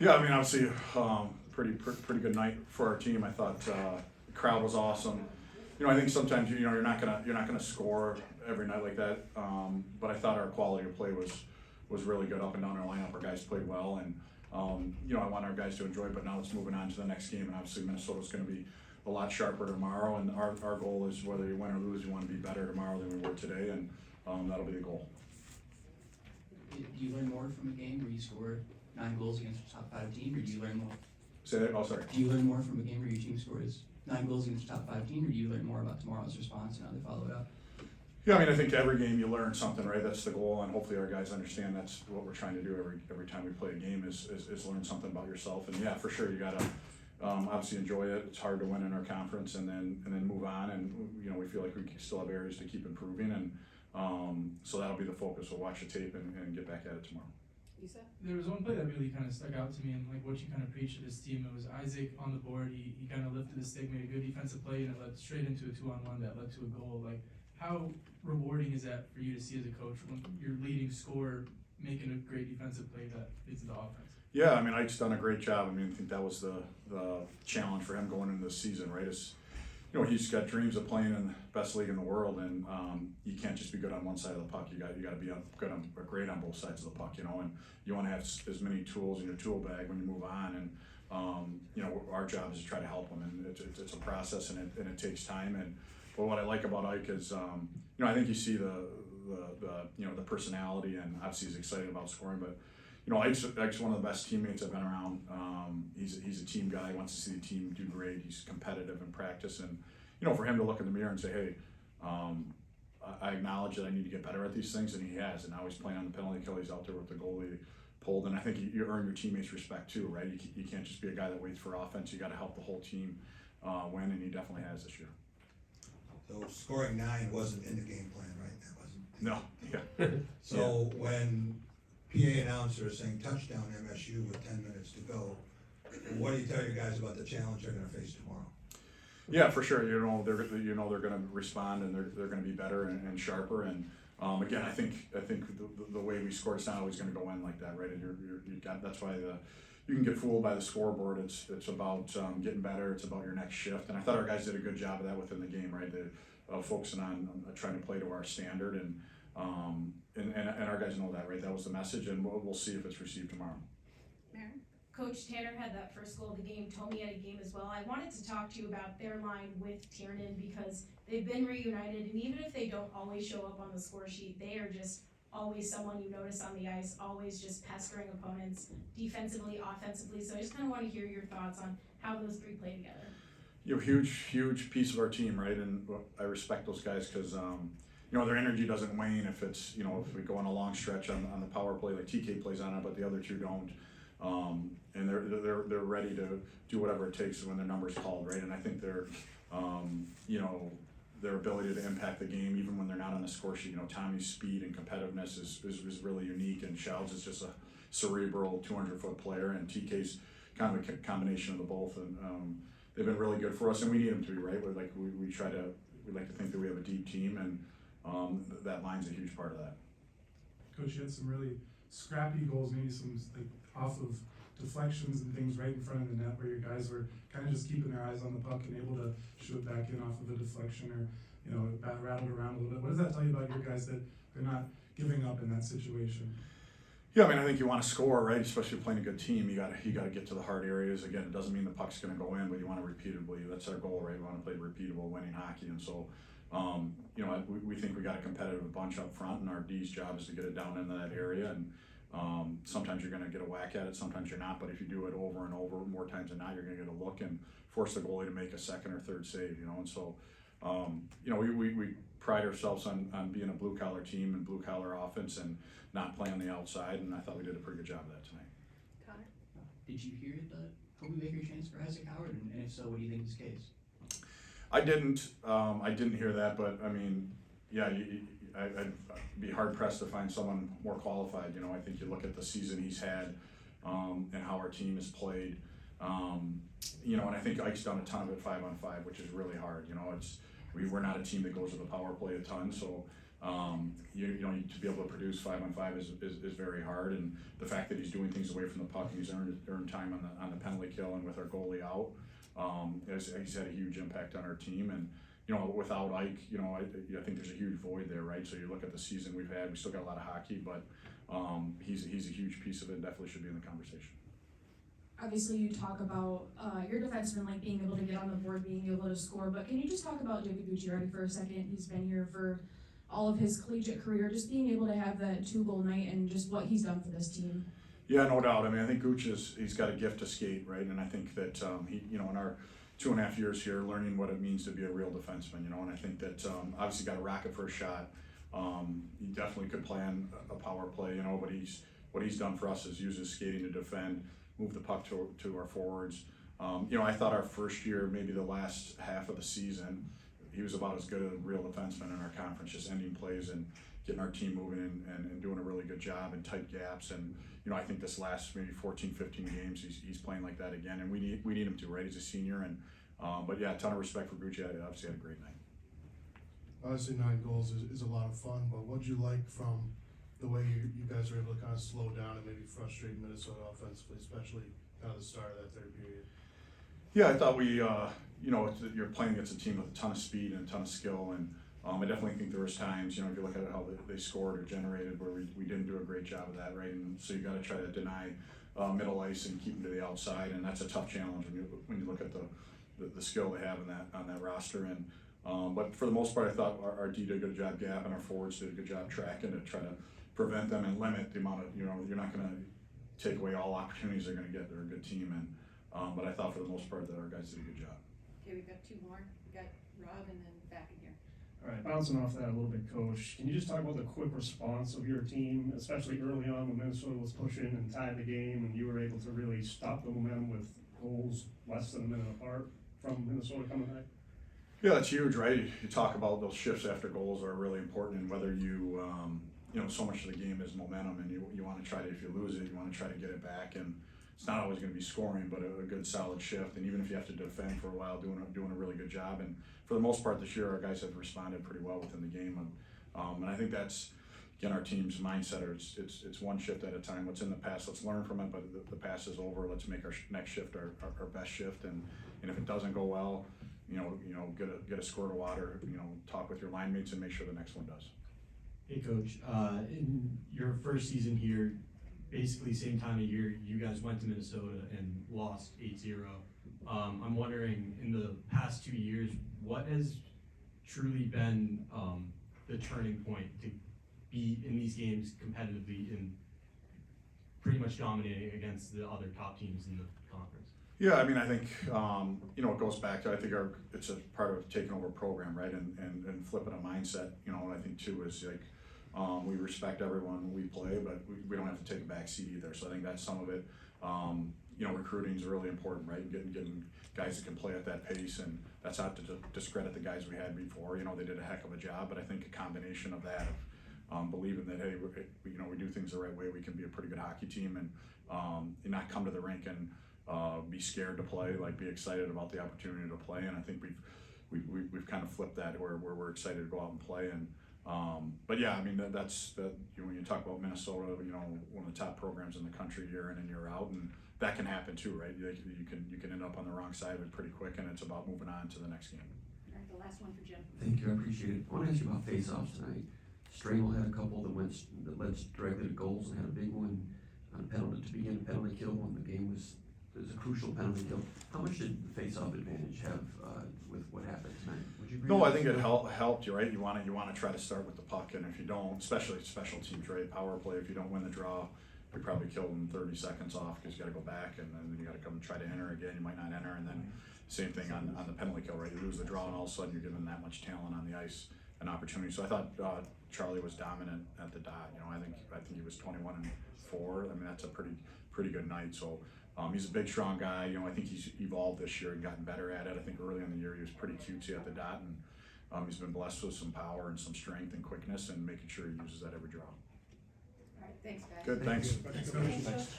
Yeah, I mean, obviously, pretty good night for our team. I thought the crowd was awesome. I think sometimes you're not gonna score every night like that. But I thought our quality of play was really good up and down our lineup. Our guys played well, and I want our guys to enjoy it. But now it's moving on to the next game, and obviously Minnesota's going to be a lot sharper tomorrow. And our goal is, whether you win or lose, you want to be better tomorrow than we were today, and that'll be the goal. Do you learn more from a game where you score 9 goals against a top 5 team, or do you learn more? Say that. Oh, sorry. Do you learn more from a game where your team scores 9 goals against a top 5 team, or do you learn more about tomorrow's response and how they follow it up? Yeah, I mean, I think every game you learn something, right? That's the goal, and hopefully our guys understand that's what we're trying to do every time we play a game is learn something about yourself. And yeah, for sure, you gotta obviously enjoy it. It's hard to win in our conference, and then move on. And we feel like we still have areas to keep improving, and so that'll be the focus. We'll watch the tape and get back at it tomorrow. There was one play that really kind of stuck out to me, and like what you kind of preached to this team. It was Isaac on the board. He kind of lifted the stick, made a good defensive play, and it led straight into a 2-on-1 that led to a goal. Like, how rewarding is that for you to see as a coach when your leading scorer making a great defensive play that leads to the offense? Yeah, I mean, Ike's done a great job. I mean, I think that was the challenge for him going into this season, right? He's got dreams of playing in the best league in the world, and you can't just be good on one side of the puck. You got to be great on both sides of the puck, and you want to have as many tools in your tool bag when you move on. And our job is to try to help him, and it's a process, and it takes time. But what I like about Ike is, I think you see the personality, and obviously he's excited about scoring, but. Ike's one of the best teammates I've been around. He's a team guy. He wants to see the team do great. He's competitive in practice, and for him to look in the mirror and say, "Hey, I acknowledge that I need to get better at these things," and he has. And now he's playing on the penalty kill. He's out there with the goalie pulled, and I think you earn your teammates' respect too, right? You can't just be a guy that waits for offense. You got to help the whole team win, and he definitely has this year. So scoring 9 wasn't in the game plan, right? That wasn't. No. Yeah. So when PA announcer is saying touchdown MSU with 10 minutes to go, what do you tell your guys about the challenge they're going to face tomorrow? Yeah, for sure. They're going to respond, and they're going to be better and sharper. And again, I think the way we scored, it's not always going to go in like that, right? And that's why you can get fooled by the scoreboard. It's about getting better. It's about your next shift. And I thought our guys did a good job of that within the game, right? Focusing on trying to play to our standard, and our guys know that, right? That was the message, and we'll see if it's received tomorrow. Maren? Coach Tanner had that first goal of the game. Tommy had a game as well. I wanted to talk to you about their line with Tiernan, because they've been reunited, and even if they don't always show up on the score sheet, they are just always someone you notice on the ice, always just pestering opponents defensively, offensively. So I just kind of want to hear your thoughts on how those three play together. Huge piece of our team, right? And I respect those guys because their energy doesn't wane if it's if we go on a long stretch on the power play, like TK plays on it, but the other two don't. And they're ready to do whatever it takes when their number's called, right? And I think they're their ability to impact the game even when they're not on the score sheet. Tommy's speed and competitiveness is really unique, and Shouds is just a cerebral 200-foot player, and TK's kind of a combination of the both. And they've been really good for us, and we need them to be, right? We like to think that we have a deep team, and that line's a huge part of that. Coach, you had some really scrappy goals, maybe some off of deflections and things right in front of the net where your guys were kind of just keeping their eyes on the puck and able to shoot it back in off of a deflection, or rattled around a little bit. What does that tell you about your guys, that they're not giving up in that situation? Yeah, I mean, I think you want to score, right? Especially playing a good team, you got to get to the hard areas. Again, it doesn't mean the puck's going to go in, but you want to repeatedly. That's our goal, right? We want to play repeatable, winning hockey, and so we think we got a competitive bunch up front, and our D's job is to get it down into that area. And sometimes you're going to get a whack at it, sometimes you're not. But if you do it over and over, more times than not, you're going to get a look and force the goalie to make a second or third save. And so we pride ourselves on being a blue collar team and blue collar offense and not playing on the outside. And I thought we did a pretty good job of that tonight. Connor? Did you hear the Kobe Baker chance for Isaac Howard? And if so, what do you think is the case? I didn't hear that, but I mean, yeah, I'd be hard pressed to find someone more qualified. I think you look at the season he's had, and how our team has played. And I think Ike's done a ton of it 5-on-5, which is really hard. We're not a team that goes to the power play a ton, so To be able to produce 5-on-5 is very hard, and the fact that he's doing things away from the puck, and he's earned time on the penalty kill and with our goalie out, he's had a huge impact on our team. And without Ike, I think there's a huge void there, right? So you look at the season we've had, we still got a lot of hockey, but he's a huge piece of it and definitely should be in the conversation. Obviously, you talk about your defenseman like being able to get on the board, being able to score, but can you just talk about David Gucciardi for a second? He's been here for all of his collegiate career, just being able to have that 2-goal night and just what he's done for this team. Yeah, no doubt. I mean, I think Gooch he's got a gift to skate, right? And I think that he, in our 2.5 years here, learning what it means to be a real defenseman, and I think that obviously got a rocket for a shot. He definitely could play on a power play, but what he's done for us is use his skating to defend, move the puck to our forwards. I thought our first year, maybe the last half of the season, he was about as good a real defenseman in our conference, just ending plays and getting our team moving and doing a really good job in tight gaps. And I think this last maybe 14, 15 games, he's playing like that again, and we need him to, right? He's a senior, and but yeah, a ton of respect for Gucci. Obviously had a great night. Obviously 9 goals is a lot of fun, but what'd you like from the way you guys were able to kind of slow down and maybe frustrate Minnesota offensively, especially kind of the start of that third period? Yeah, I thought you're playing against a team with a ton of speed and a ton of skill, and I definitely think there was times, if you look at how they scored or generated, where we didn't do a great job of that, right? And so you got to try to deny middle ice and keep them to the outside, and that's a tough challenge when you look at the skill they have on that roster. And but for the most part, I thought our D did a good job gapping, our forwards did a good job tracking to try to prevent them and limit the amount of you're not going to take away all opportunities they're going to get. They're a good team, and but I thought for the most part that our guys did a good job. Okay, we've got 2 more. We got Rob and then back in here. All right, bouncing off that a little bit, Coach, can you just talk about the quick response of your team, especially early on when Minnesota was pushing and tied the game, and you were able to really stop the momentum with goals less than a minute apart from Minnesota coming back? Yeah, that's huge, right? You talk about those shifts after goals are really important, and whether so much of the game is momentum, and you want to try to, if you lose it, you want to try to get it back, and it's not always going to be scoring, but a good solid shift, and even if you have to defend for a while, doing a really good job. And for the most part this year, our guys have responded pretty well within the game, and I think that's, again, our team's mindset. It's one shift at a time. What's in the past, let's learn from it, but the past is over. Let's make our next shift our best shift, and if it doesn't go well, get a squirt of water, talk with your line mates and make sure the next one does. Hey Coach, in your first season here, basically same time of year, you guys went to Minnesota and lost 8-0. I'm wondering, in the past 2 years, what has truly been the turning point to be in these games competitively and pretty much dominating against the other top teams in the conference? Yeah, I mean, I think, it goes back to, I think it's a part of taking over a program, right, and flipping a mindset, and I think too is like, we respect everyone we play, but we don't have to take a back seat either, so I think that's some of it. Recruiting is really important, right, getting guys that can play at that pace, and that's not to discredit the guys we had before, they did a heck of a job, but I think a combination of that, believing that, hey, we do things the right way, we can be a pretty good hockey team, and not come to the rink and be scared to play, like be excited about the opportunity to play. And I think we've kind of flipped that where we're excited to go out and play. And but yeah, I mean that's when you talk about Minnesota, one of the top programs in the country year in and year out, and that can happen too, right? You can end up on the wrong side of it pretty quick, and it's about moving on to the next game. All right, the last one for Jim. Thank you, I appreciate it. I want to ask you about face-offs tonight. Strangle had a couple that led directly to goals, and had a big one on penalty to begin a penalty kill when the game was a crucial penalty kill. How much did the face-off advantage have with what happened tonight? Would you agree? No, I think it helped you, right? You want to try to start with the puck, and if you don't, especially special teams, right? Power play, if you don't win the draw, you probably kill them 30 seconds off because you got to go back, and then you got to come and try to enter again. You might not enter, and then same thing on the penalty kill, right? You lose the draw, and all of a sudden you're giving that much talent on the ice an opportunity. So I thought Charlie was dominant at the dot. I think he was 21-4. I mean, that's a pretty good night. So. He's a big, strong guy. I think he's evolved this year and gotten better at it. I think early in the year he was pretty cutesy at the dot, and he's been blessed with some power and some strength and quickness, and making sure he uses that every draw. All right, thanks, guys. Good, thanks. Thank you. Thanks, Coach.